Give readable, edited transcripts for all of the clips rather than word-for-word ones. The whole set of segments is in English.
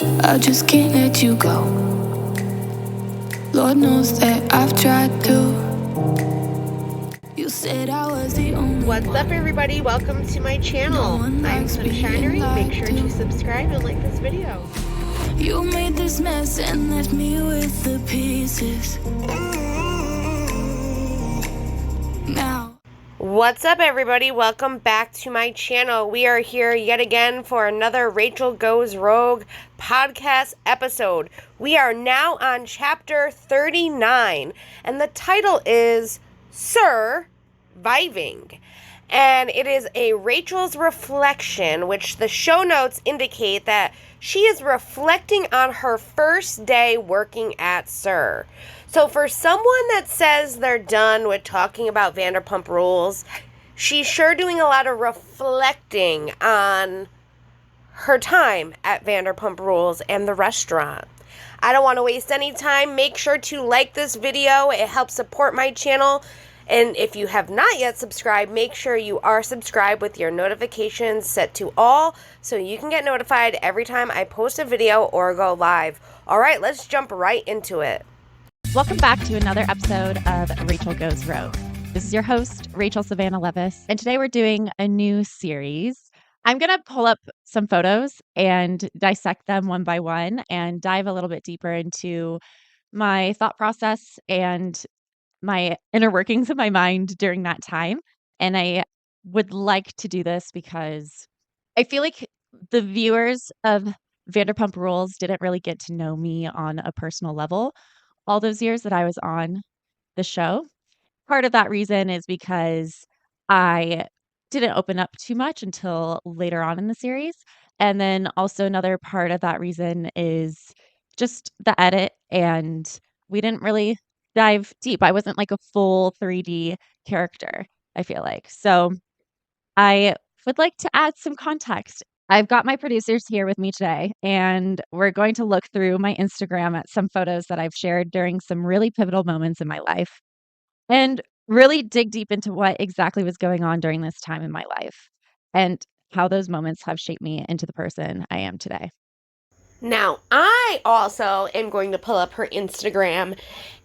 I just can't let you go. Lord knows that I've tried to. You said I was the only What's one. up, everybody? Welcome to my channel. No one I'm likes being Sunshinery. Make lied sure to. to subscribe and like this video. You made this mess and left me with the pieces. Now What's up, everybody? Welcome back to my channel. We are here yet again for another Rachel Goes Rogue podcast episode. We are now on chapter 39, and the title is Surviving. And it is a Rachel's reflection, which the show notes indicate that she is reflecting on her first day working at Sir. So for someone that says they're done with talking about Vanderpump Rules, she's sure doing a lot of reflecting on her time at Vanderpump Rules and the restaurant. I don't want to waste any time. Make sure to like this video. It helps support my channel. And if you have not yet subscribed, make sure you are subscribed with your notifications set to all so you can get notified every time I post a video or go live. All right, let's jump right into it. Welcome back to another episode of Rachel Goes Rogue. This is your host, Rachel Savannah Leviss, and today we're doing a new series. I'm going to pull up some photos and dissect them one by one and dive a little bit deeper into my thought process and my inner workings of my mind during that time. And I would like to do this because I feel like the viewers of Vanderpump Rules didn't really get to know me on a personal level all those years that I was on the show. Part of that reason is because I didn't open up too much until later on in the series. And then also another part of that reason is just the edit, and we didn't really dive deep. I wasn't like a full 3D character, I feel like. So I would like to add some context. I've got my producers here with me today, and we're going to look through my Instagram at some photos that I've shared during some really pivotal moments in my life and really dig deep into what exactly was going on during this time in my life and how those moments have shaped me into the person I am today. Now, I also am going to pull up her Instagram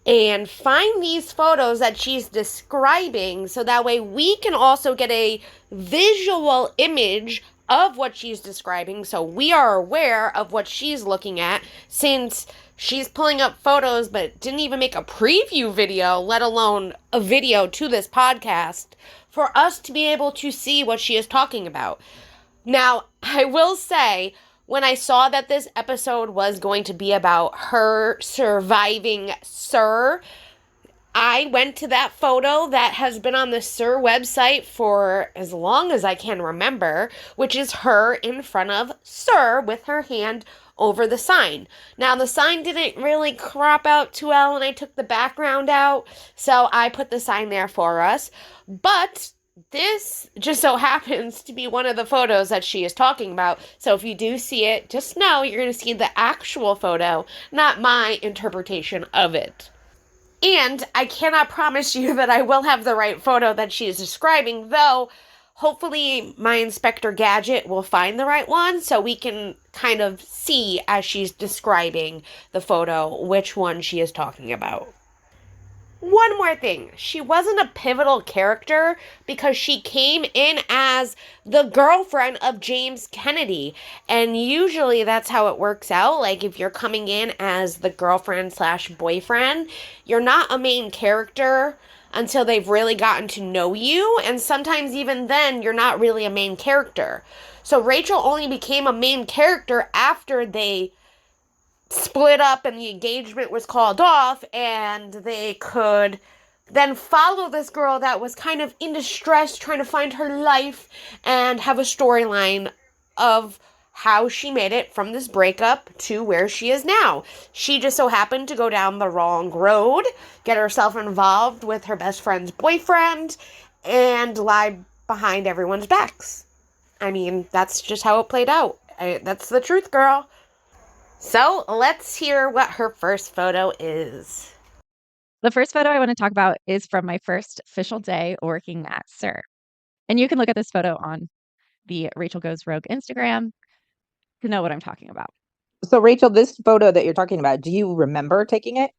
and find these photos that she's describing so that way we can also get a visual image of what she's describing so we are aware of what she's looking at, since she's pulling up photos but didn't even make a preview video, let alone a video to this podcast, for us to be able to see what she is talking about. Now, I will say, when I saw that this episode was going to be about her surviving Sir, I went to that photo that has been on the Sir website for as long as I can remember, which is her in front of Sir with her hand over the sign. Now, the sign didn't really crop out too well, and I took the background out, so I put the sign there for us. But this just so happens to be one of the photos that she is talking about. So if you do see it, just know you're going to see the actual photo, not my interpretation of it. And I cannot promise you that I will have the right photo that she is describing, though hopefully my Inspector Gadget will find the right one so we can kind of see as she's describing the photo which one she is talking about. One more thing, she wasn't a pivotal character because she came in as the girlfriend of James Kennedy, and usually that's how it works out. Like, if you're coming in as the girlfriend slash boyfriend, you're not a main character until they've really gotten to know you, and sometimes even then, you're not really a main character. So Rachel only became a main character after they split up and the engagement was called off, and they could then follow this girl that was kind of in distress, trying to find her life, and have a storyline of how she made it from this breakup to where she is now. She just so happened to go down the wrong road, get herself involved with her best friend's boyfriend, and lie behind everyone's backs. I mean, that's just how it played out. That's the truth, girl. So let's hear what her first photo is. The first photo I want to talk about is from my first official day working at Sir. And you can look at this photo on the Rachel Goes Rogue Instagram to know what I'm talking about. So, Rachel, this photo that you're talking about, do you remember taking it?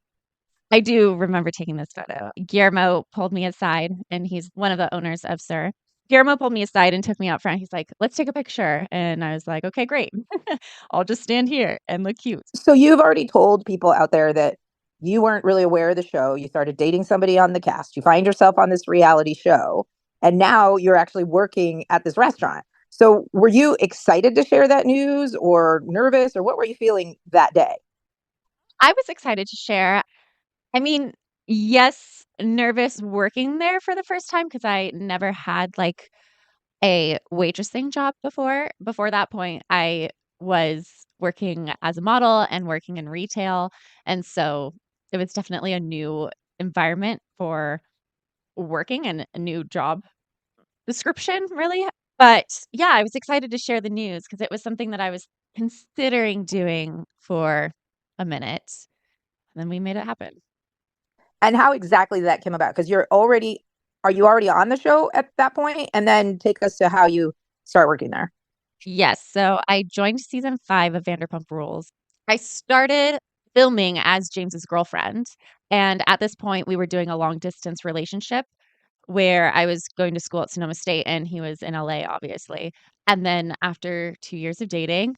I do remember taking this photo. Guillermo pulled me aside, and he's one of the owners of Sir. Guillermo pulled me aside and took me out front. He's like, "Let's take a picture." And I was like, "Okay, great. I'll just stand here and look cute." So, you've already told people out there that you weren't really aware of the show. You started dating somebody on the cast. You find yourself on this reality show, and now you're actually working at this restaurant. So, were you excited to share that news or nervous, or what were you feeling that day? I was excited to share. I mean, yes, nervous working there for the first time because I never had like a waitressing job before. Before that point, I was working as a model and working in retail. And so it was definitely a new environment for working and a new job description, really. But yeah, I was excited to share the news because it was something that I was considering doing for a minute. And then we made it happen. And how exactly that came about? Because are you already on the show at that point? And then take us to how you start working there. Yes. So I joined season 5 of Vanderpump Rules. I started filming as James's girlfriend. And at this point, we were doing a long distance relationship where I was going to school at Sonoma State and he was in LA, obviously. And then after 2 years of dating,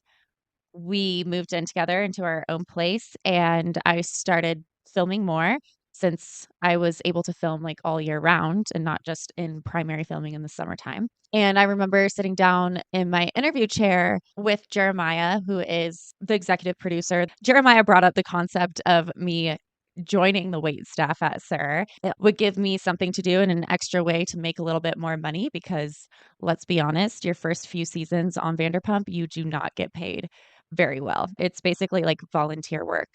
we moved in together into our own place and I started filming more since I was able to film like all year round and not just in primary filming in the summertime. And I remember sitting down in my interview chair with Jeremiah, who is the executive producer. Jeremiah brought up the concept of me joining the wait staff at Sir. It would give me something to do and an extra way to make a little bit more money because let's be honest, your first few seasons on Vanderpump, you do not get paid very well. It's basically like volunteer work.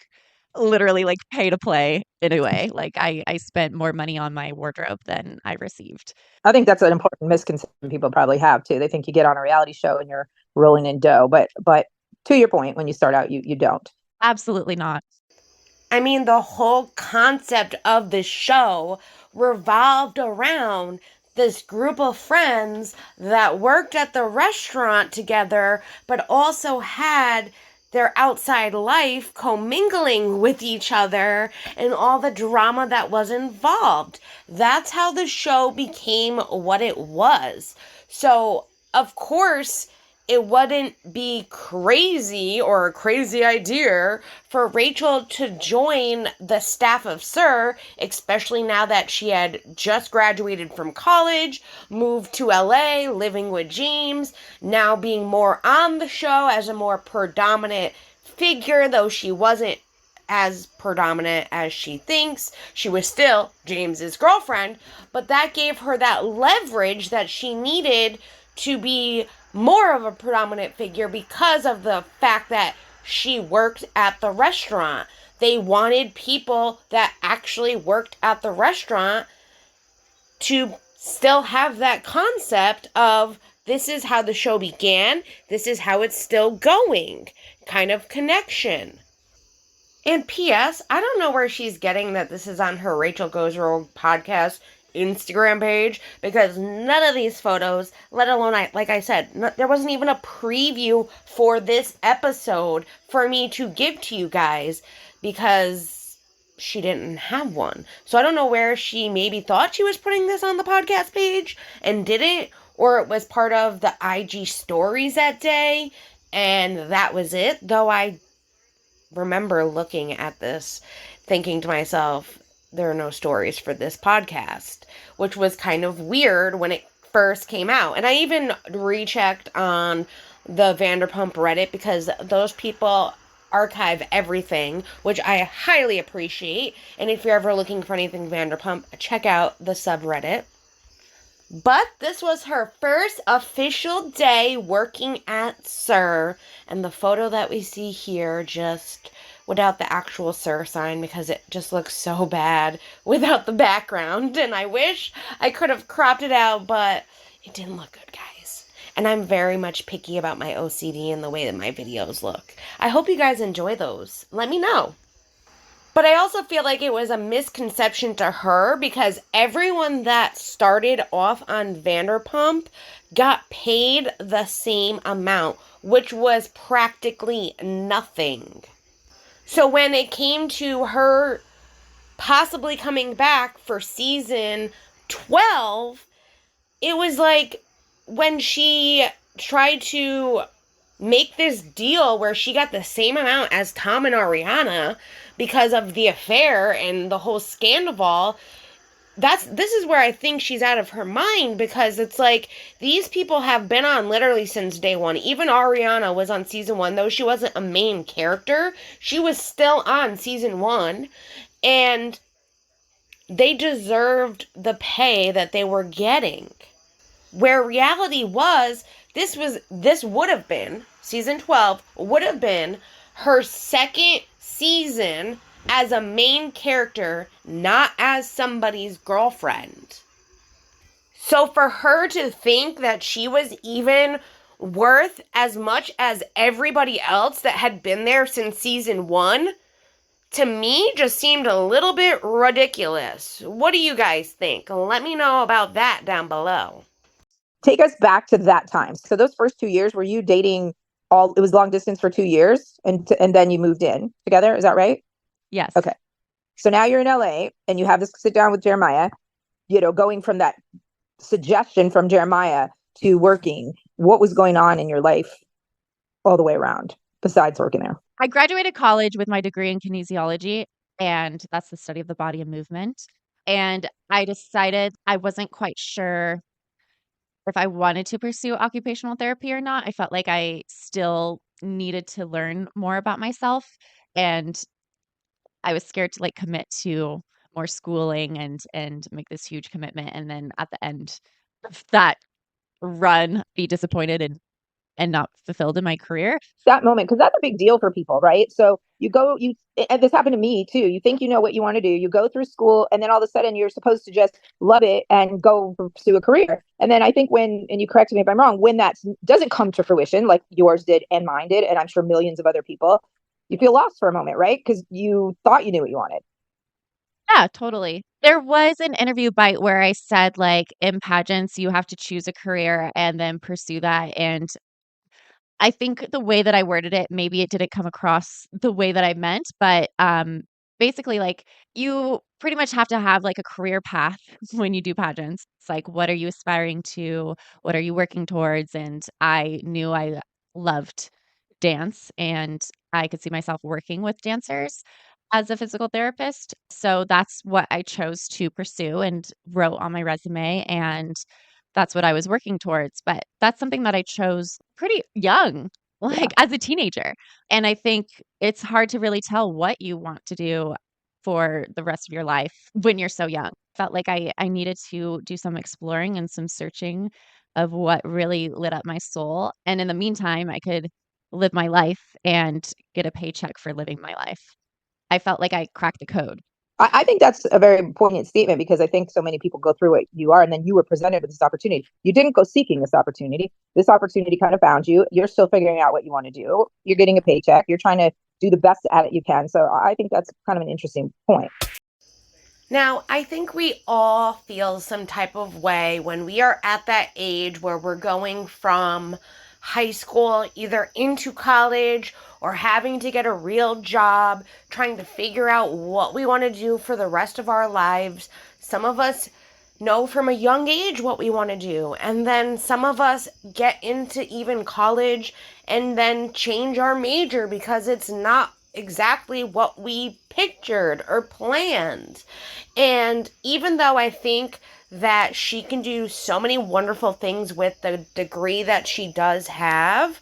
Literally like pay to play in a way. Like I spent more money on my wardrobe than I received. I think that's an important misconception people probably have too. They think you get on a reality show and you're rolling in dough, but to your point, when you start out, you don't. Absolutely not. I mean, the whole concept of the show revolved around this group of friends that worked at the restaurant together, but also had their outside life commingling with each other and all the drama that was involved. That's how the show became what it was. So, of course, it wouldn't be crazy or a crazy idea for Rachel to join the staff of Sir, especially now that she had just graduated from college, moved to LA, living with James, now being more on the show as a more predominant figure, though she wasn't as predominant as she thinks. She was still James's girlfriend, but that gave her that leverage that she needed to be more of a predominant figure because of the fact that she worked at the restaurant. They wanted people that actually worked at the restaurant to still have that concept of this is how the show began, this is how it's still going kind of connection. And P.S., I don't know where she's getting that this is on her Rachel Goes Rogue podcast Instagram page, because none of these photos, let alone, like I said, there wasn't even a preview for this episode for me to give to you guys because she didn't have one. So I don't know where she maybe thought she was putting this on the podcast page and didn't, or it was part of the IG stories that day and that was it. Though I remember looking at this thinking to myself, there are no stories for this podcast, which was kind of weird when it first came out. And I even rechecked on the Vanderpump Reddit because those people archive everything, which I highly appreciate. And if you're ever looking for anything Vanderpump, check out the subreddit. But this was her first official day working at Sir, and the photo that we see here just without the actual Sir sign because it just looks so bad without the background, and I wish I could have cropped it out, but it didn't look good, guys. And I'm very much picky about my OCD and the way that my videos look. I hope you guys enjoy those. Let me know. But I also feel like it was a misconception to her because everyone that started off on Vanderpump got paid the same amount, which was practically nothing. So when it came to her possibly coming back for season 12, it was like when she tried to make this deal where she got the same amount as Tom and Ariana because of the affair and the whole Scandoval. This is where I think she's out of her mind, because it's like these people have been on literally since day one. Even Ariana was on season 1, though she wasn't a main character. She was still on season 1, and they deserved the pay that they were getting. Where reality was, this would have been, season 12 would have been her second season as a main character, not as somebody's girlfriend. So for her to think that she was even worth as much as everybody else that had been there since season 1, to me, just seemed a little bit ridiculous. What do you guys think? Let me know about that down below. Take us back to that time. So those first 2 years, were you dating it was long distance for 2 years and then you moved in together? Is that right? Yes. Okay. So now you're in LA and you have this sit down with Jeremiah, going from that suggestion from Jeremiah to working. What was going on in your life all the way around besides working there? I graduated college with my degree in kinesiology, and that's the study of the body and movement. And I decided I wasn't quite sure if I wanted to pursue occupational therapy or not. I felt like I still needed to learn more about myself, and I was scared to like commit to more schooling and make this huge commitment, and then at the end of that run be disappointed and not fulfilled in my career. That moment, because that's a big deal for people, right? So and this happened to me too. You think you know what you want to do, you go through school, and then all of a sudden you're supposed to just love it and go pursue a career. And then I think and you correct me if I'm wrong, when that doesn't come to fruition, like yours did and mine did, and I'm sure millions of other people, you feel lost for a moment, right? Because you thought you knew what you wanted. Yeah, totally. There was an interview bite where I said, like, in pageants, you have to choose a career and then pursue that. And I think the way that I worded it, maybe it didn't come across the way that I meant, but basically, like, you pretty much have to have like a career path when you do pageants. It's like, what are you aspiring to? What are you working towards? And I knew I loved dance, and I could see myself working with dancers as a physical therapist. So that's what I chose to pursue and wrote on my resume. And that's what I was working towards. But that's something that I chose pretty young, Yeah. like as a teenager. And I think it's hard to really tell what you want to do for the rest of your life when you're so young. Felt like I needed to do some exploring and some searching of what really lit up my soul. And in the meantime, I could live my life and get a paycheck for living my life. I felt like I cracked the code. I think that's a very poignant statement, because I think so many people go through what you are, and then you were presented with this opportunity. You didn't go seeking this opportunity. This opportunity kind of found you. You're still figuring out what you want to do. You're getting a paycheck. You're trying to do the best at it you can. So I think that's kind of an interesting point. Now, I think we all feel some type of way when we are at that age where we're going from high school either into college or having to get a real job, trying to figure out what we want to do for the rest of our lives. Some of us know from a young age what we want to do, and then some of us get into even college and then change our major because it's not exactly what we pictured or planned. And even though I think that she can do so many wonderful things with the degree that she does have,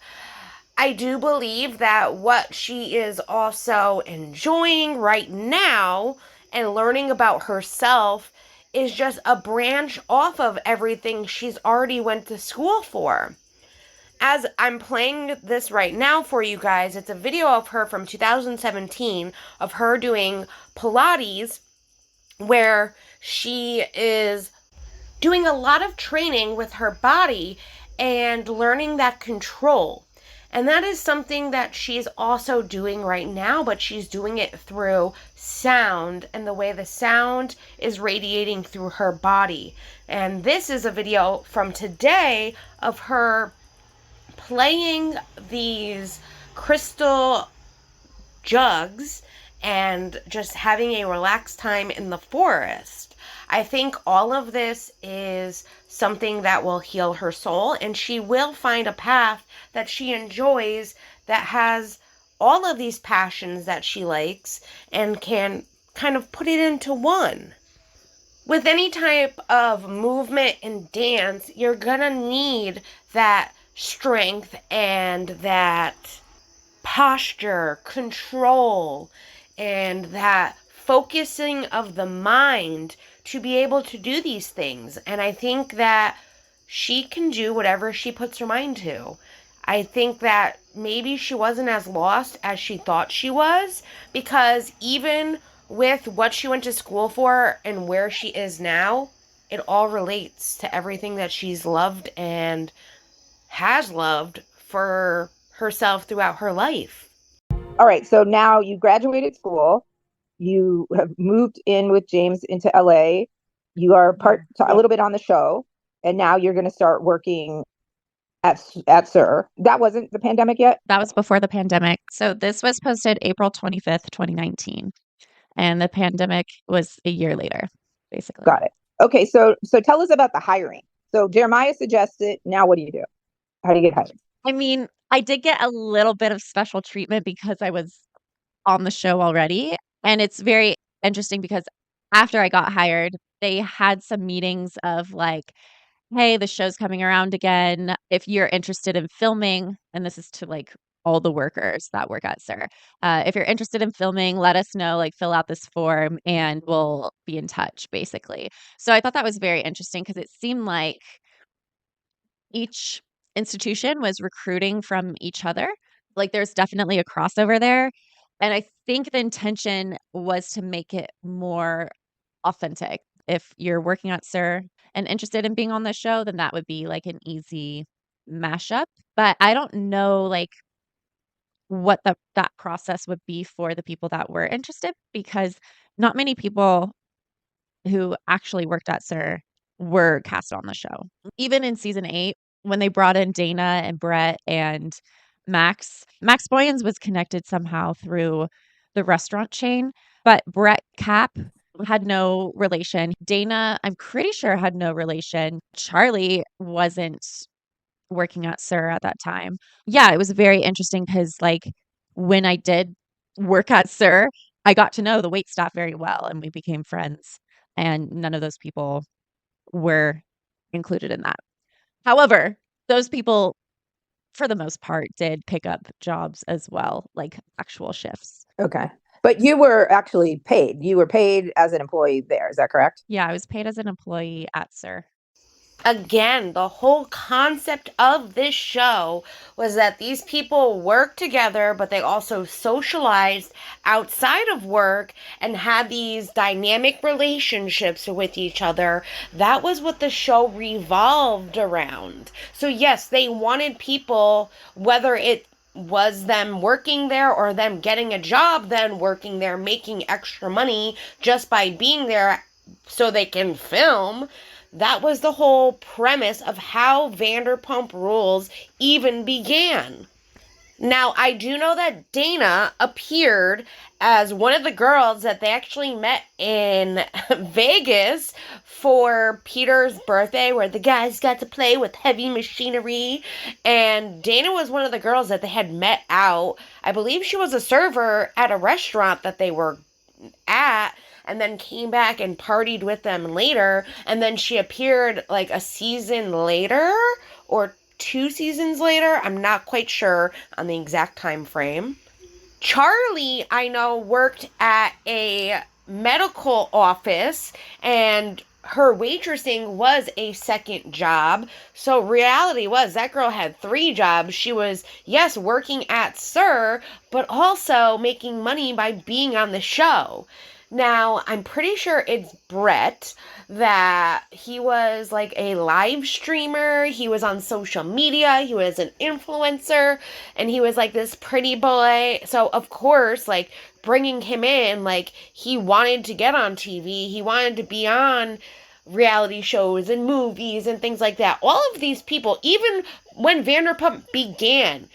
I do believe that what she is also enjoying right now and learning about herself is just a branch off of everything she's already went to school for. As I'm playing this right now for you guys, it's a video of her from 2017 of her doing Pilates, where she is doing a lot of training with her body and learning that control. And that is something that she's also doing right now, but she's doing it through sound and the way the sound is radiating through her body. And this is a video from today of her playing these crystal jugs and just having a relaxed time in the forest. I think all of this is something that will heal her soul, and she will find a path that she enjoys that has all of these passions that she likes and can kind of put it into one. With any type of movement and dance, you're gonna need that strength and that posture, control, and that focusing of the mind to be able to do these things. And I think that she can do whatever she puts her mind to. I think that maybe she wasn't as lost as she thought she was, because even with what she went to school for and where she is now, it all relates to everything that she's loved and has loved for herself throughout her life. All right. So now you graduated school. You have moved in with James into LA. You are a little bit on the show. And now you're going to start working at Sir. That wasn't the pandemic yet? That was before the pandemic. So this was posted April 25th, 2019. And the pandemic was a year later, basically. Got it. Okay. So tell us about the hiring. So Jeremiah suggested, now what do you do? How do you get hired? I mean, I did get a little bit of special treatment because I was on the show already. And it's very interesting because after I got hired, they had some meetings of like, hey, the show's coming around again. If you're interested in filming, and this is to like all the workers that work at Sir, if you're interested in filming, let us know, like fill out this form and we'll be in touch, basically. So I thought that was very interesting because it seemed like each institution was recruiting from each other. Like there's definitely a crossover there. And I think the intention was to make it more authentic. If you're working at Sir and interested in being on the show, then that would be like an easy mashup. But I don't know like what that process would be for the people that were interested, because not many people who actually worked at Sir were cast on the show. Even in season 8, when they brought in Dayna and Brett and Max Boyens was connected somehow through the restaurant chain, but Brett Cap had no relation. Dayna, I'm pretty sure, had no relation. Charlie wasn't working at Sir at that time. Yeah, it was very interesting because like when I did work at Sir, I got to know the wait staff very well and we became friends, and none of those people were included in that. However, those people for the most part did pick up jobs as well, like actual shifts. Okay. But you were actually paid. You were paid as an employee there. Is that correct? Yeah, I was paid as an employee at Sir. Again, the whole concept of this show was that these people worked together, but they also socialized outside of work and had these dynamic relationships with each other. That was what the show revolved around. So yes, they wanted people, whether it was them working there or them getting a job, then working there, making extra money just by being there so they can film. That was the whole premise of how Vanderpump Rules even began. Now, I do know that Dayna appeared as one of the girls that they actually met in Vegas for Peter's birthday, where the guys got to play with heavy machinery. And Dayna was one of the girls that they had met out. I believe she was a server at a restaurant that they were at, and then came back and partied with them later. And then she appeared like a season later or 2 seasons later. I'm not quite sure on the exact time frame. Charlie, I know, worked at a medical office, and her waitressing was a second job. So reality was that girl had 3 jobs. She was, yes, working at Sir, but also making money by being on the show. Now, I'm pretty sure it's Brett, that he was like a live streamer. He was on social media. He was an influencer, and he was like this pretty boy. So, of course, like bringing him in, like he wanted to get on TV. He wanted to be on reality shows and movies and things like that. All of these people, even when Vanderpump began,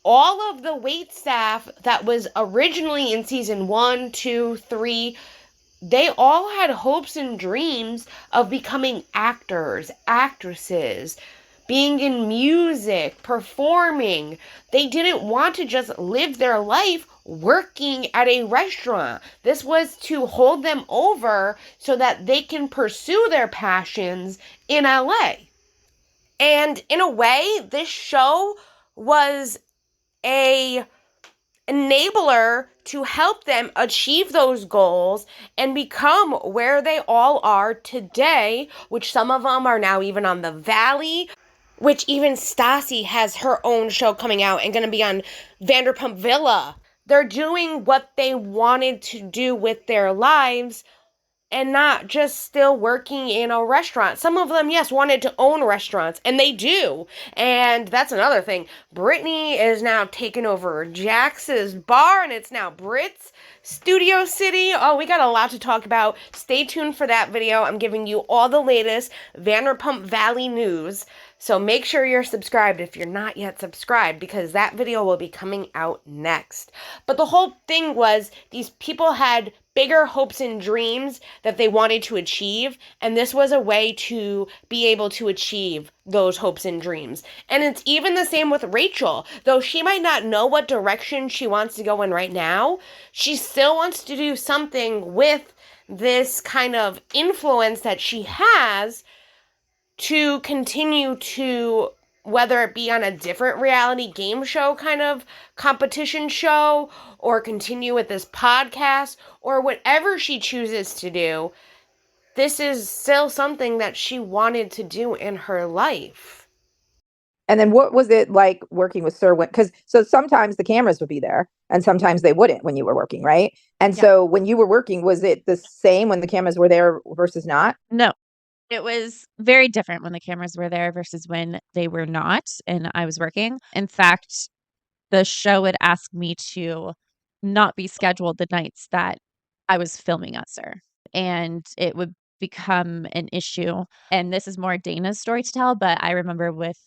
all of the wait staff that was originally in season 1, 2, 3, they all had hopes and dreams of becoming actors, actresses, being in music, performing. They didn't want to just live their life working at a restaurant. This was to hold them over so that they can pursue their passions in LA. And in a way, this show was a enabler to help them achieve those goals and become where they all are today, which some of them are now even on the Valley, which even Stassi has her own show coming out and going to be on Vanderpump Villa. They're doing what they wanted to do with their lives and not just still working in a restaurant. Some of them, yes, wanted to own restaurants, and they do. And that's another thing. Brittany is now taking over Jax's bar, and it's now Brit's Studio City. Oh, we got a lot to talk about. Stay tuned for that video. I'm giving you all the latest Vanderpump Valley news. So make sure you're subscribed if you're not yet subscribed, because that video will be coming out next. But the whole thing was these people had bigger hopes and dreams that they wanted to achieve, and this was a way to be able to achieve those hopes and dreams. And it's even the same with Rachel. Though she might not know what direction she wants to go in right now, she still wants to do something with this kind of influence that she has to continue to, whether it be on a different reality game show kind of competition show, or continue with this podcast, or whatever she chooses to do, this is still something that she wanted to do in her life. And then what was it like working with Sir? Because so sometimes the cameras would be there and sometimes they wouldn't when you were working, right? And so when you were working, was it the same when the cameras were there versus not? No, it was very different when the cameras were there versus when they were not and I was working. In fact, the show would ask me to not be scheduled the nights that I was filming at Sir, and it would become an issue. And this is more Dayna's story to tell, but I remember with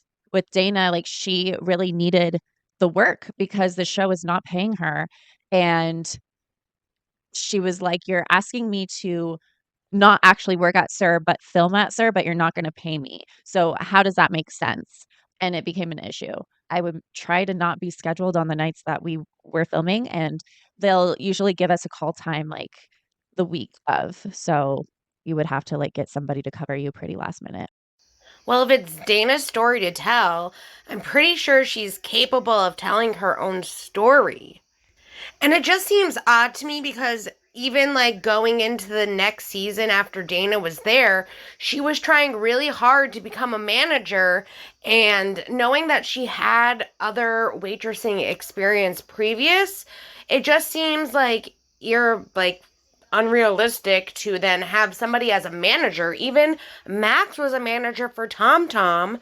Dayna, like, she really needed the work because the show was not paying her, and she was like, "You're asking me to not actually work at Sir, but film at Sir, but you're not gonna pay me. So how does that make sense?" And it became an issue. I would try to not be scheduled on the nights that we were filming, and they'll usually give us a call time, like, the week of. So you would have to, like, get somebody to cover you pretty last minute. Well, if it's Dayna's story to tell, I'm pretty sure she's capable of telling her own story. And it just seems odd to me because even like going into the next season after Dayna was there, she was trying really hard to become a manager, and knowing that she had other waitressing experience previous, it just seems like you're like unrealistic to then have somebody as a manager. Even Max was a manager for Tom Tom,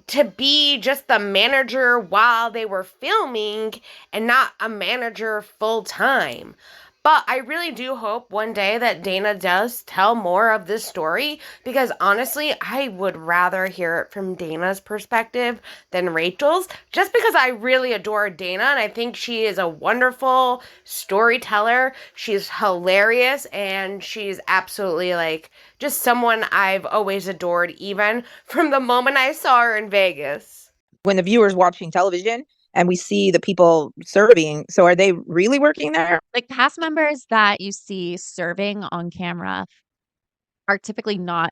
to be just the manager while they were filming and not a manager full time. But I really do hope one day that Dayna does tell more of this story, because honestly, I would rather hear it from Dayna's perspective than Rachel's, just because I really adore Dayna and I think she is a wonderful storyteller. She's hilarious and she's absolutely like just someone I've always adored, even from the moment I saw her in Vegas. When the viewer's watching television and we see the people serving, so are they really working there? Like, cast members that you see serving on camera are typically not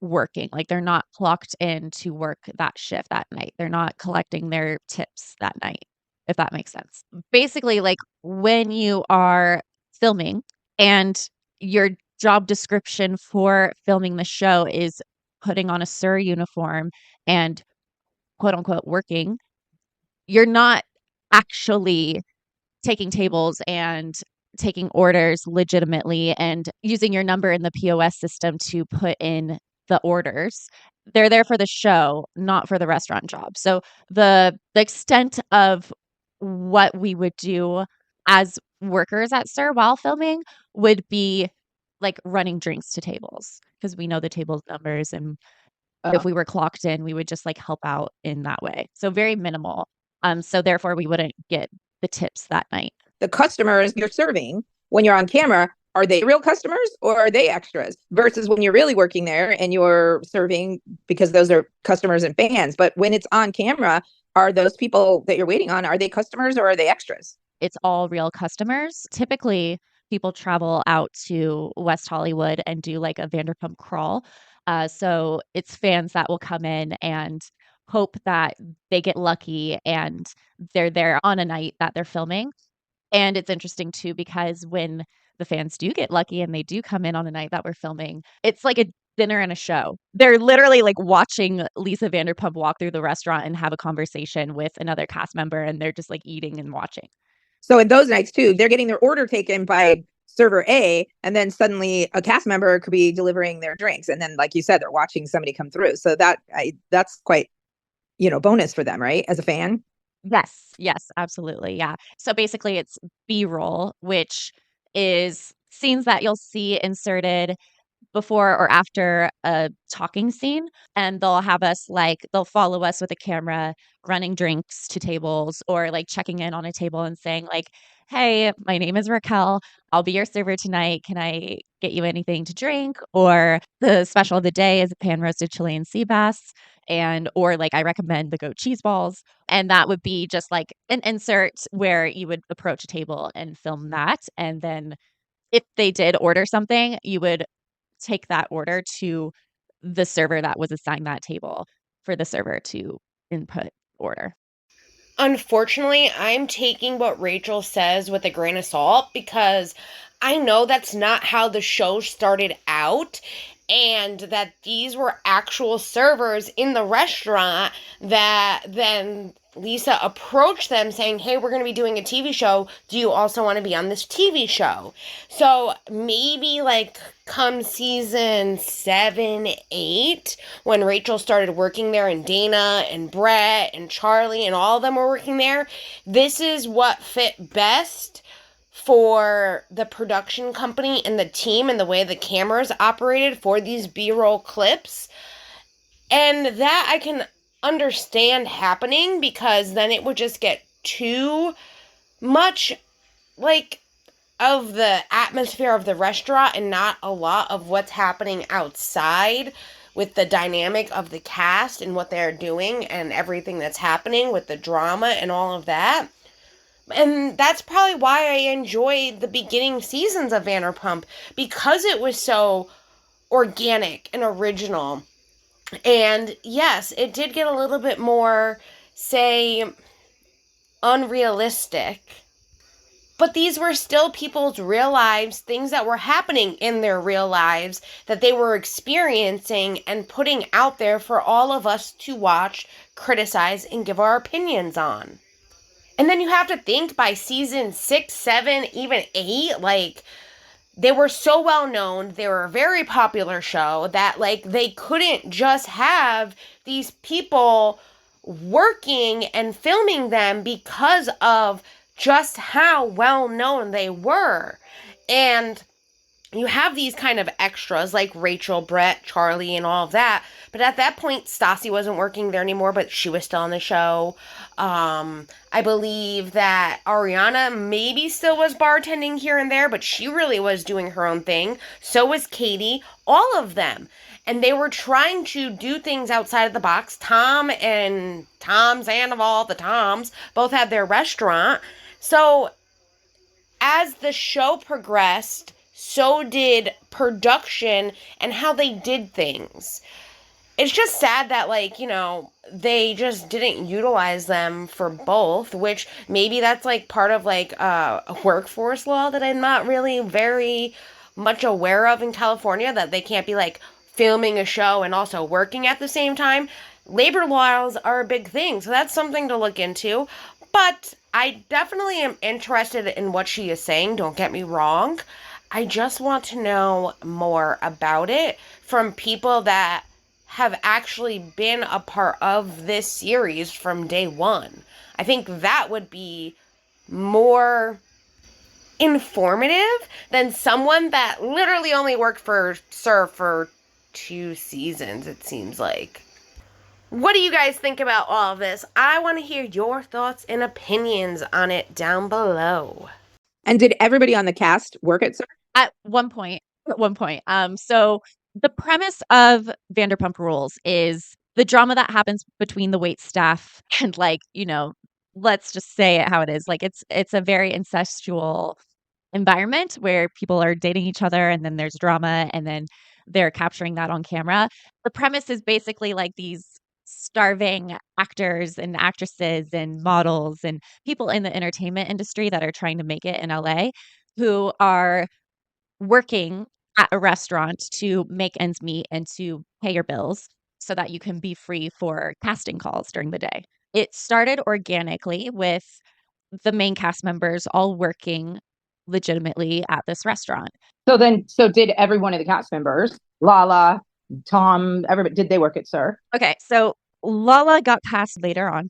working. Like, they're not clocked in to work that shift that night. They're not collecting their tips that night, if that makes sense. Basically, like, when you are filming and your job description for filming the show is putting on a Sir uniform and quote unquote working, you're not actually taking tables and taking orders legitimately and using your number in the POS system to put in the orders. They're there for the show, not for the restaurant job. So the extent of what we would do as workers at Sir while filming would be like running drinks to tables, because we know the table's numbers, and if we were clocked in, we would just like help out in that way. So very minimal. So therefore we wouldn't get the tips that night. The customers you're serving when you're on camera, are they real customers or are they extras? Versus when you're really working there and you're serving, because those are customers and fans. But when it's on camera, are those people that you're waiting on, are they customers or are they extras? It's all real customers. Typically, people travel out to West Hollywood and do like a Vanderpump crawl. So it's fans that will come in and hope that they get lucky and they're there on a night that they're filming. And it's interesting too, because when the fans do get lucky and they do come in on a night that we're filming, it's like a dinner and a show. They're literally like watching Lisa Vanderpump walk through the restaurant and have a conversation with another cast member, and they're just like eating and watching. So in those nights too, they're getting their order taken by server A, and then suddenly a cast member could be delivering their drinks. And then, like you said, they're watching somebody come through. So that's quite, bonus for them, right? As a fan. Yes, absolutely. Yeah. So basically, it's B-roll, which is scenes that you'll see inserted before or after a talking scene, and they'll follow us with a camera running drinks to tables, or like checking in on a table and saying like, "Hey, my name is Raquel. I'll be your server tonight. Can I get you anything to drink?" Or the special of the day is a pan roasted Chilean sea bass, or like I recommend the goat cheese balls. And that would be just like an insert where you would approach a table and film that, and then if they did order something, you would take that order to the server that was assigned that table for the server to input order. Unfortunately, I'm taking what Rachel says with a grain of salt because I know that's not how the show started out, and that these were actual servers in the restaurant that then Lisa approached them saying, "Hey, we're going to be doing a TV show. Do you also want to be on this TV show?" So maybe like come season 7, 8, when Rachel started working there, and Dayna and Brett and Charlie and all of them were working there, this is what fit best for the production company and the team and the way the cameras operated for these B-roll clips. And that I can understand happening, because then it would just get too much like of the atmosphere of the restaurant and not a lot of what's happening outside with the dynamic of the cast and what they're doing and everything that's happening with the drama and all of that. And that's probably why I enjoyed the beginning seasons of Vanderpump, because it was so organic and original. And yes, it did get a little bit more, say, unrealistic. But these were still people's real lives, things that were happening in their real lives that they were experiencing and putting out there for all of us to watch, criticize, and give our opinions on. And then you have to think by season 6, 7, even 8, like, they were so well known, they were a very popular show that, like, they couldn't just have these people working and filming them because of just how well known they were. And you have these kind of extras like Rachel, Brett, Charlie, and all of that. But at that point, Stassi wasn't working there anymore, but she was still on the show. I believe that Ariana maybe still was bartending here and there, but she really was doing her own thing. So was Katie, all of them. And they were trying to do things outside of the box. Tom and Tom Sandoval, the Toms, both had their restaurant. So as the show progressed, so did production and how they did things. It's just sad that, like, they just didn't utilize them for both, which maybe that's, like, part of, like, a workforce law that I'm not really very much aware of in California, that they can't be, like, filming a show and also working at the same time. Labor laws are a big thing, so that's something to look into. But I definitely am interested in what she is saying, don't get me wrong. I just want to know more about it from people that have actually been a part of this series from day one. I think that would be more informative than someone that literally only worked for Sir for 2 seasons, it seems like. What do you guys think about all of this? I want to hear your thoughts and opinions on it down below. And did everybody on the cast work at SUR? At one point. So the premise of Vanderpump Rules is the drama that happens between the wait staff and, like, you know, let's just say it how it is. Like, it's a very incestual environment where people are dating each other, and then there's drama, and then they're capturing that on camera. The premise is basically like these starving actors and actresses and models and people in the entertainment industry that are trying to make it in LA, who are working at a restaurant to make ends meet and to pay your bills so that you can be free for casting calls during the day. It started organically with the main cast members all working legitimately at this restaurant. So did every one of the cast members, Lala, Tom, everybody, did they work at SUR? Okay, so Lala got cast later on.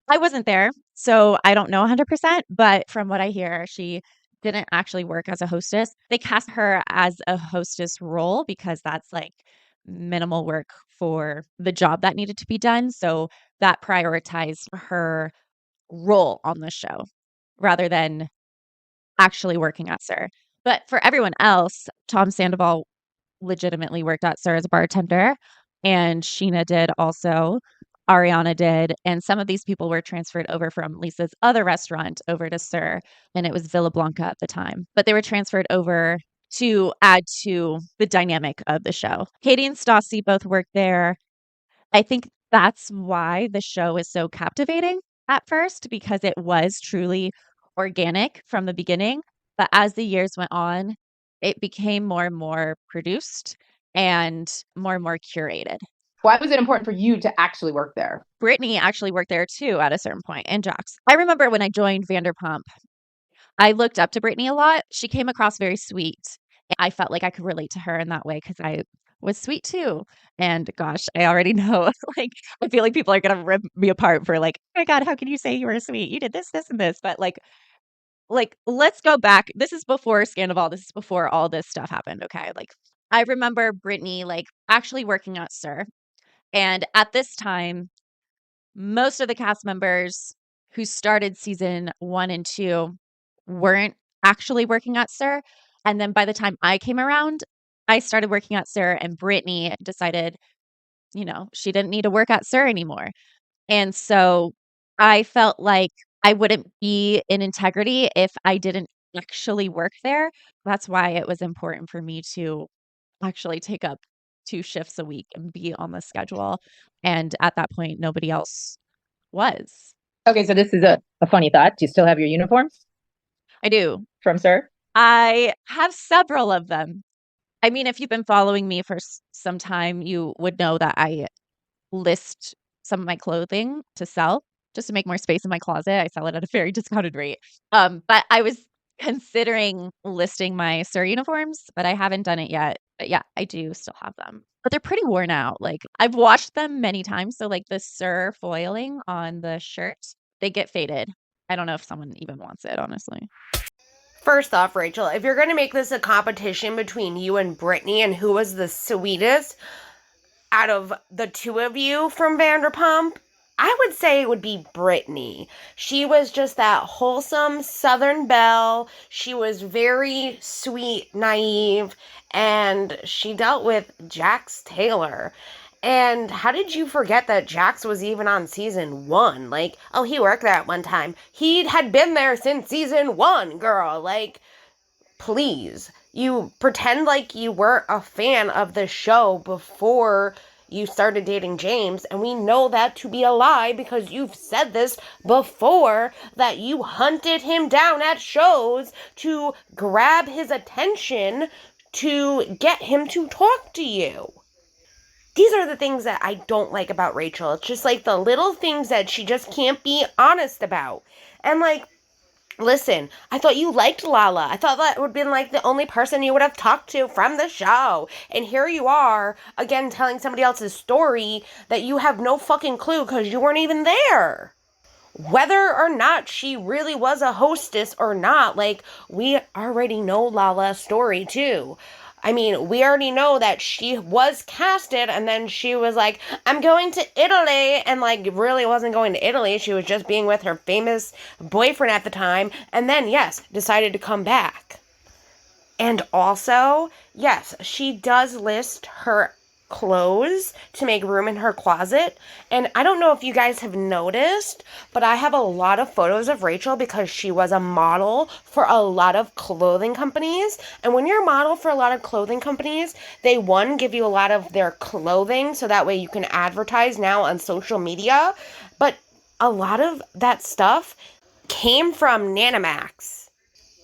I wasn't there, so I don't know 100%, but from what I hear, she didn't actually work as a hostess. They cast her as a hostess role because that's like minimal work for the job that needed to be done. So that prioritized her role on the show rather than actually working at SUR. But for everyone else, Tom Sandoval legitimately worked at SUR as a bartender, and Sheena did also. Ariana did, and some of these people were transferred over from Lisa's other restaurant over to SUR, and it was Villa Blanca at the time. But they were transferred over to add to the dynamic of the show. Katie and Stassi both worked there. I think that's why the show is so captivating at first, because it was truly organic from the beginning. But as the years went on, it became more and more produced and more curated. Why was it important for you to actually work there? Brittany actually worked there too at a certain point, and Jax. I remember when I joined Vanderpump, I looked up to Brittany a lot. She came across very sweet. I felt like I could relate to her in that way because I was sweet too. And gosh, I already know, like, I feel like people are going to rip me apart for like, oh my God, how can you say you were sweet? You did this, this, and this. But like, let's go back. This is before Scandoval. This is before all this stuff happened. Okay. Like, I remember Brittany, like, actually working at SUR. And at this time, most of the cast members who started season 1 and 2 weren't actually working at SUR. And then by the time I came around, I started working at SUR, and Brittany decided, you know, she didn't need to work at SUR anymore. And so I felt like I wouldn't be in integrity if I didn't actually work there. That's why it was important for me to actually take up 2 shifts a week and be on the schedule. And at that point, nobody else was. Okay, so this is a funny thought. Do you still have your uniforms I do. from SUR? I have several of them. I mean, if you've been following me for some time, you would know that I list some of my clothing to sell just to make more space in my closet. I sell it at a very discounted rate. But I was considering listing my SUR uniforms, but I haven't done it yet. But yeah, I do still have them. But they're pretty worn out. Like, I've washed them many times. So like the SUR foiling on the shirt, they get faded. I don't know if someone even wants it, honestly. First off, Rachel, if you're going to make this a competition between you and Brittany and who was the sweetest out of the two of you from Vanderpump, I would say it would be Brittany. She was just that wholesome Southern belle. She was very sweet, naive, and she dealt with Jax Taylor. And how did you forget that Jax was even on season 1? Like, oh, he worked there at one time. He had been there since season 1, girl. Like, please. You pretend like you were a fan of the show before you started dating James, and we know that to be a lie because you've said this before, that you hunted him down at shows to grab his attention to get him to talk to you. These are the things that I don't like about Rachel. It's just like the little things that she just can't be honest about. And like, listen, I thought you liked Lala. I thought that would have been like the only person you would have talked to from the show. And here you are, again, telling somebody else's story that you have no fucking clue because you weren't even there. Whether or not she really was a hostess or not, like, we already know Lala's story too. I mean, we already know that she was casted and then she was like, I'm going to Italy, and like really wasn't going to Italy. She was just being with her famous boyfriend at the time, and then, yes, decided to come back. And also, yes, she does list her clothes to make room in her closet. And I don't know if you guys have noticed, but I have a lot of photos of Rachel because she was a model for a lot of clothing companies. And when you're a model for a lot of clothing companies, they, one, give you a lot of their clothing so that way you can advertise now on social media. But a lot of that stuff came from Nanomax.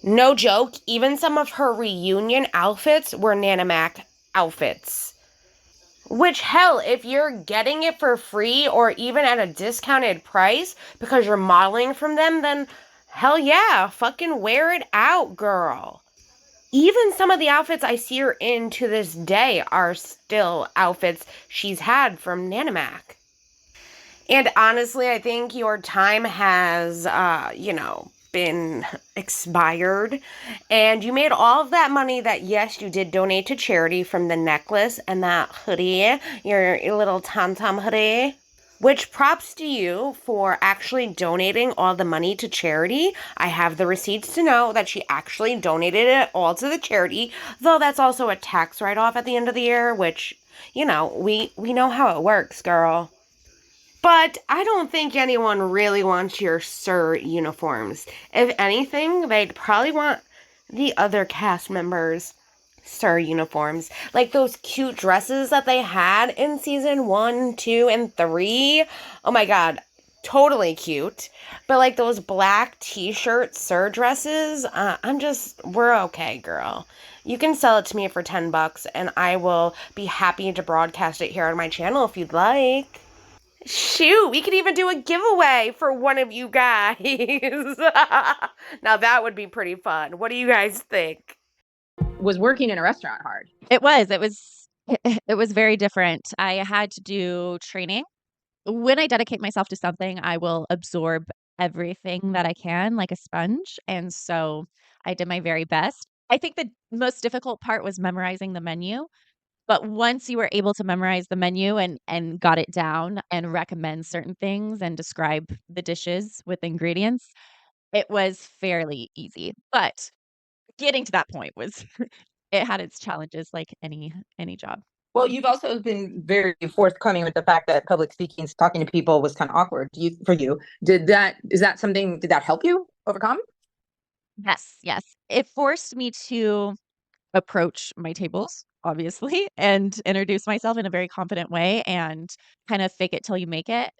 No joke, even some of her reunion outfits were Nanomax outfits. Which, hell, if you're getting it for free or even at a discounted price because you're modeling from them, then hell yeah, fucking wear it out, girl. Even some of the outfits I see her in to this day are still outfits she's had from Nanomax. And honestly, I think your time has, been expired. And you made all of that money that, yes, you did donate to charity from the necklace and that hoodie, your little tom-tom hoodie. Which, props to you for actually donating all the money to charity. I have the receipts to know that she actually donated it all to the charity, though that's also a tax write-off at the end of the year, which, we know how it works, girl. But I don't think anyone really wants your SUR uniforms. If anything, they'd probably want the other cast members' SUR uniforms. Like those cute dresses that they had in season 1, 2, and 3. Oh my god, totally cute. But like those black t-shirt SUR dresses, we're okay, girl. You can sell it to me for $10 and I will be happy to broadcast it here on my channel if you'd like. Shoot, we could even do a giveaway for one of you guys. Now that would be pretty fun. What do you guys think? Was working in a restaurant hard? It was very different. I had to do training. When I dedicate myself to something, I will absorb everything that I can like a sponge. And so I did my very best. I think the most difficult part was memorizing the menu. But once you were able to memorize the menu and got it down and recommend certain things and describe the dishes with ingredients, it was fairly easy. But getting to that point was it had its challenges like any job. Well, you've also been very forthcoming with the fact that public speaking, talking to people was kind of awkward for you. Did that help you overcome? Yes. It forced me to approach my tables, obviously, and introduce myself in a very confident way and kind of fake it till you make it.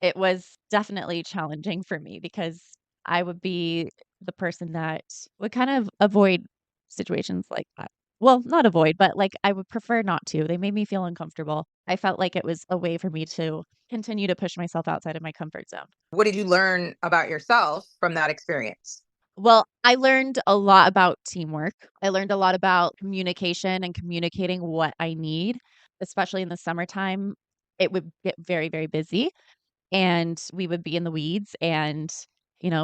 It was definitely challenging for me because I would be the person that would kind of avoid situations like that. Well, not avoid, but like I would prefer not to. They made me feel uncomfortable. I felt like it was a way for me to continue to push myself outside of my comfort zone. What did you learn about yourself from that experience? Well, I learned a lot about teamwork. I learned a lot about communication and communicating what I need, especially in the summertime. It would get very, very busy and we would be in the weeds. And,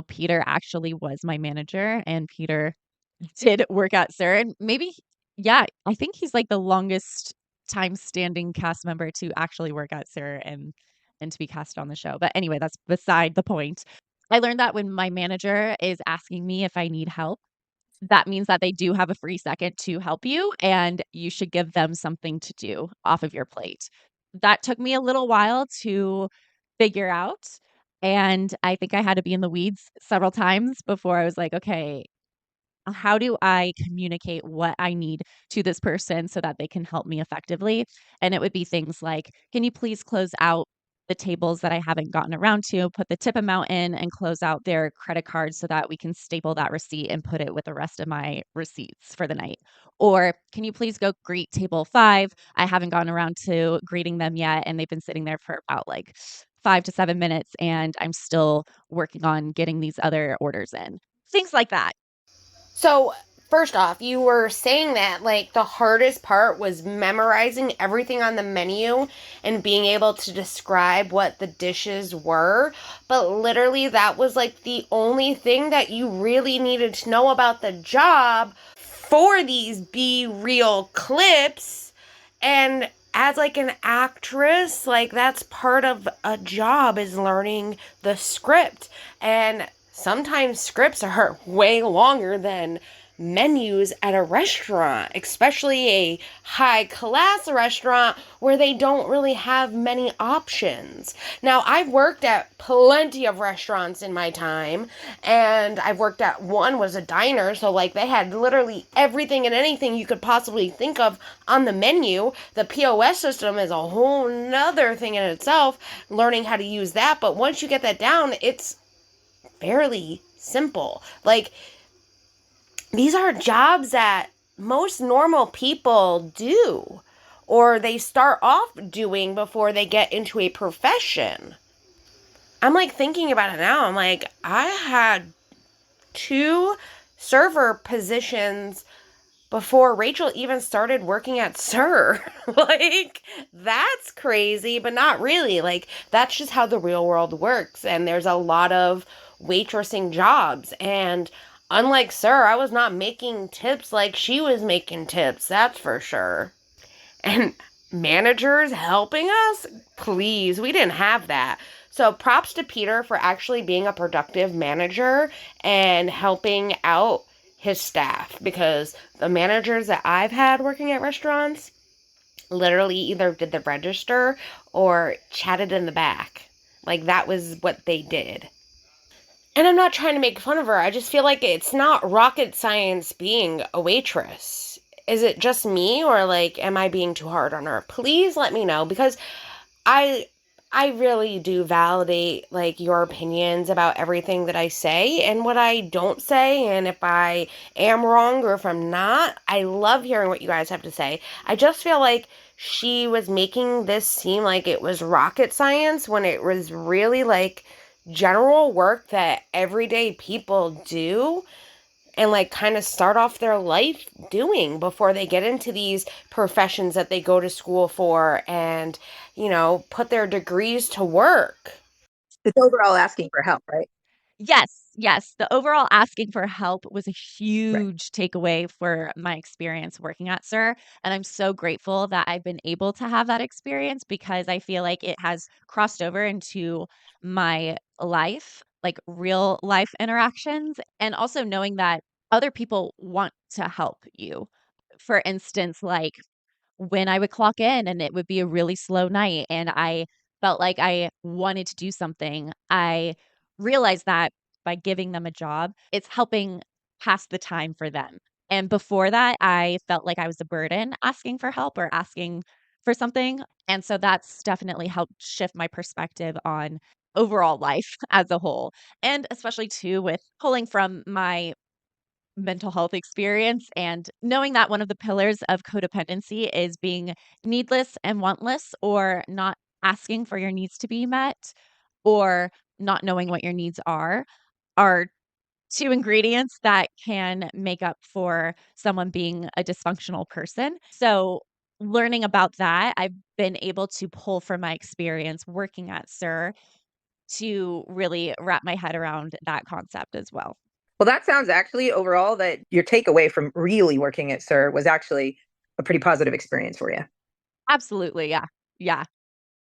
Peter actually was my manager and Peter did work at SUR. And maybe, yeah, I think he's like the longest time standing cast member to actually work at SUR and to be cast on the show. But anyway, that's beside the point. I learned that when my manager is asking me if I need help, that means that they do have a free second to help you and you should give them something to do off of your plate. That took me a little while to figure out. And I think I had to be in the weeds several times before I was like, okay, how do I communicate what I need to this person so that they can help me effectively? And it would be things like, can you please close out the tables that I haven't gotten around to, put the tip amount in and close out their credit card so that we can staple that receipt and put it with the rest of my receipts for the night? Or can you please go greet table 5? I haven't gotten around to greeting them yet. And they've been sitting there for about like 5 to 7 minutes. And I'm still working on getting these other orders in. Things like that. So, first off, you were saying that, like, the hardest part was memorizing everything on the menu and being able to describe what the dishes were. But literally, that was, like, the only thing that you really needed to know about the job for these Be Real clips. And as like an actress, like that's part of a job, is learning the script. And sometimes scripts are way longer than menus at a restaurant, especially a high class restaurant where they don't really have many options. Now, I've worked at plenty of restaurants in my time, and I've worked at one was a diner, so like they had literally everything and anything you could possibly think of on the menu. The POS system is a whole nother thing in itself, learning how to use that. But once you get that down, it's fairly simple. Like, these are jobs that most normal people do, or they start off doing before they get into a profession. I'm like thinking about it now. I'm like, I had 2 server positions before Rachel even started working at Sir. Like, that's crazy, but not really. Like, that's just how the real world works. And there's a lot of waitressing jobs. And unlike Sir, I was not making tips like she was making tips. That's for sure. And managers helping us? Please, we didn't have that. So props to Peter for actually being a productive manager and helping out his staff, because the managers that I've had working at restaurants literally either did the register or chatted in the back. Like, that was what they did. And I'm not trying to make fun of her. I just feel like it's not rocket science being a waitress. Is it just me, or like am I being too hard on her? Please let me know, because I I really do validate like your opinions about everything that I say and what I don't say, and if I am wrong or if I'm not. I love hearing what you guys have to say. I just feel like she was making this seem like it was rocket science when it was really like general work that everyday people do and like kind of start off their life doing before they get into these professions that they go to school for and, put their degrees to work. It's overall asking for help, right? Yes, yes. The overall asking for help was a Right. huge takeaway for my experience working at Sir. And I'm so grateful that I've been able to have that experience, because I feel like it has crossed over into my life, like real life interactions, and also knowing that other people want to help you. For instance, like when I would clock in and it would be a really slow night and I felt like I wanted to do something, I realized that by giving them a job, it's helping pass the time for them. And before that, I felt like I was a burden asking for help or asking for something. And so that's definitely helped shift my perspective on overall life as a whole. And especially too with pulling from my mental health experience and knowing that one of the pillars of codependency is being needless and wantless, or not asking for your needs to be met, or not knowing what your needs are 2 ingredients that can make up for someone being a dysfunctional person. So, learning about that, I've been able to pull from my experience working at Sir to really wrap my head around that concept as well. Well, that sounds actually overall that your takeaway from really working at Sir was actually a pretty positive experience for you. Absolutely, yeah. Yeah.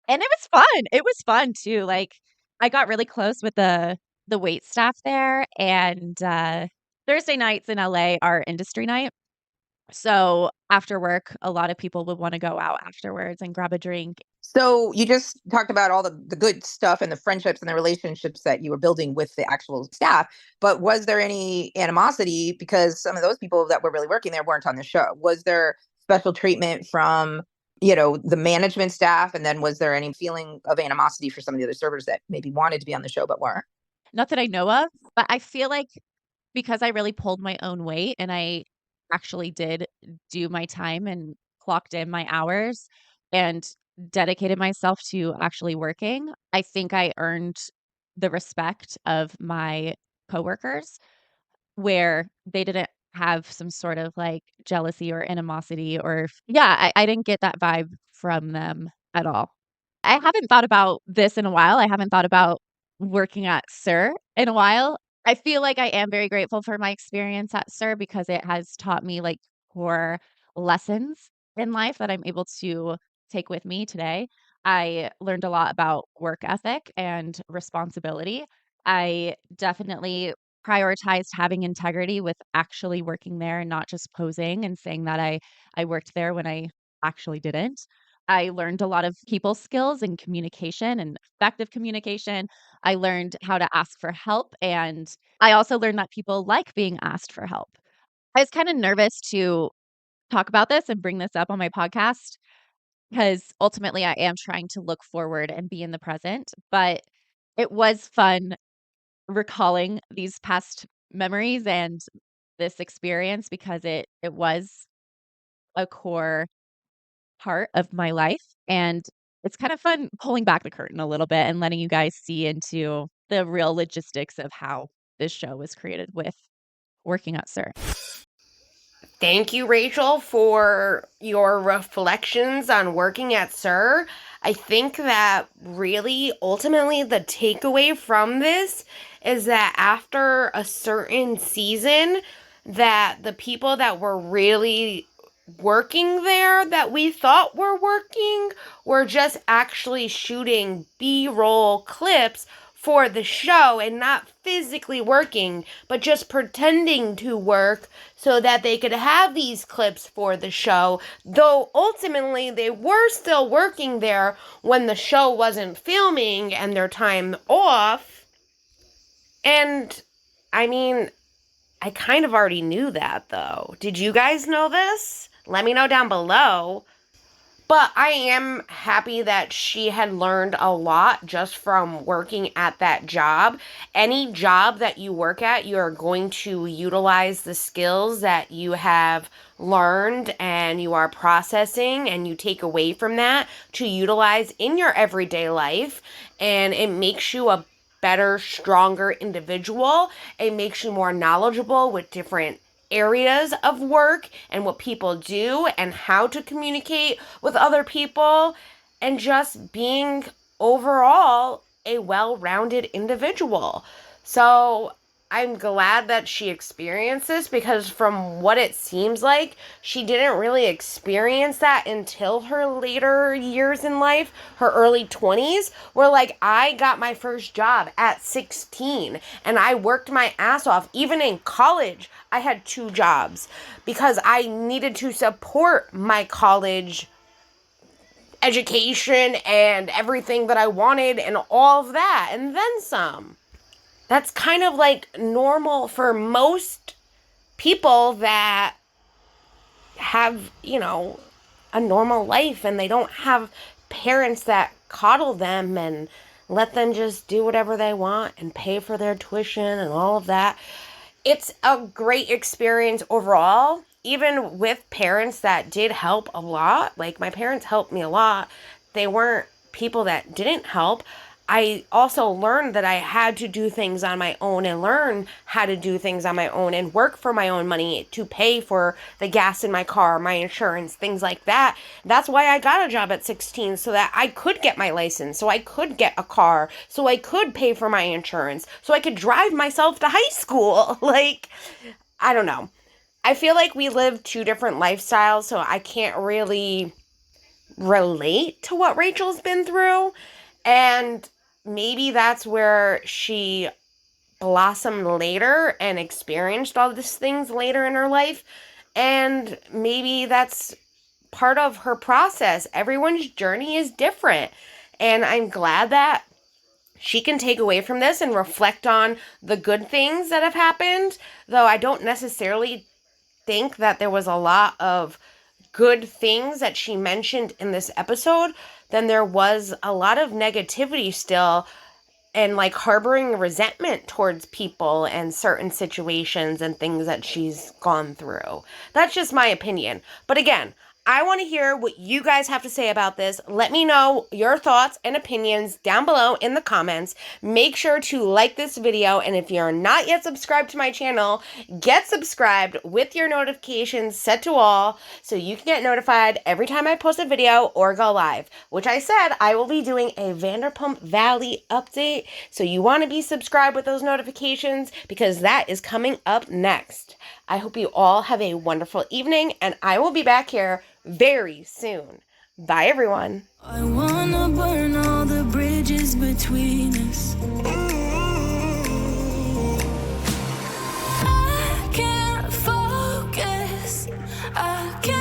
And it was fun. It was fun too. Like, I got really close with the wait staff there, and, Thursday nights in LA are industry night. So, after work, a lot of people would wanna go out afterwards and grab a drink. So you just talked about all the good stuff and the friendships and the relationships that you were building with the actual staff. But was there any animosity because some of those people that were really working there weren't on the show? Was there special treatment from, the management staff? And then was there any feeling of animosity for some of the other servers that maybe wanted to be on the show but weren't? Not that I know of, but I feel like because I really pulled my own weight and I actually did do my time and clocked in my hours and dedicated myself to actually working, I think I earned the respect of my coworkers, where they didn't have some sort of like jealousy or animosity, or yeah, I didn't get that vibe from them at all. I haven't thought about this in a while. I haven't thought about working at Sir in a while. I feel like I am very grateful for my experience at SUR because it has taught me like core lessons in life that I'm able to take with me today. I learned a lot about work ethic and responsibility. I definitely prioritized having integrity with actually working there and not just posing and saying that I worked there when I actually didn't. I learned a lot of people skills and communication and effective communication. I learned how to ask for help, and I also learned that people like being asked for help. I was kind of nervous to talk about this and bring this up on my podcast because ultimately I am trying to look forward and be in the present, but it was fun recalling these past memories and this experience because it was a core part of my life, and it's kind of fun pulling back the curtain a little bit and letting you guys see into the real logistics of how this show was created with working at SUR. Thank you, Rachel, for your reflections on working at SUR. I think that really, ultimately, the takeaway from this is that after a certain season, that the people that were really working there that we thought were working were just actually shooting B-roll clips for the show and not physically working, but just pretending to work so that they could have these clips for the show, though ultimately they were still working there when the show wasn't filming and their time off. And I mean, I kind of already knew that, though. Did you guys know this? Let me know down below. But I am happy that she had learned a lot just from working at that job. Any job that you work at, you are going to utilize the skills that you have learned and you are processing, and you take away from that to utilize in your everyday life. And it makes you a better, stronger individual. It makes you more knowledgeable with different areas of work and what people do and how to communicate with other people, and just being overall a well-rounded individual. So I'm glad that she experienced this, because from what it seems like, she didn't really experience that until her later years in life, her early 20s, where like I got my first job at 16 and I worked my ass off. Even in college, I had 2 jobs because I needed to support my college education and everything that I wanted and all of that, and then some. That's kind of like normal for most people that have, a normal life and they don't have parents that coddle them and let them just do whatever they want and pay for their tuition and all of that. It's a great experience overall, even with parents that did help a lot. Like, my parents helped me a lot. They weren't people that didn't help. I also learned that I had to do things on my own and learn how to do things on my own and work for my own money to pay for the gas in my car, my insurance, things like that. That's why I got a job at 16, so that I could get my license, so I could get a car, so I could pay for my insurance, so I could drive myself to high school. Like, I don't know. I feel like we live 2 different lifestyles, so I can't really relate to what Rachel's been through. And maybe that's where she blossomed later and experienced all these things later in her life. And maybe that's part of her process. Everyone's journey is different. And I'm glad that she can take away from this and reflect on the good things that have happened. Though I don't necessarily think that there was a lot of good things that she mentioned in this episode, then there was a lot of negativity still, and like harboring resentment towards people and certain situations and things that she's gone through. That's just my opinion. But again, I want to hear what you guys have to say about this. Let me know your thoughts and opinions down below in the comments. Make sure to like this video, and if you're not yet subscribed to my channel, get subscribed with your notifications set to all so you can get notified every time I post a video or go live, which I said I will be doing a Vanderpump Valley update, so you want to be subscribed with those notifications because that is coming up next. I hope you all have a wonderful evening, and I will be back here very soon. Bye, everyone. I wanna burn all the bridges between us. I can't focus. I can't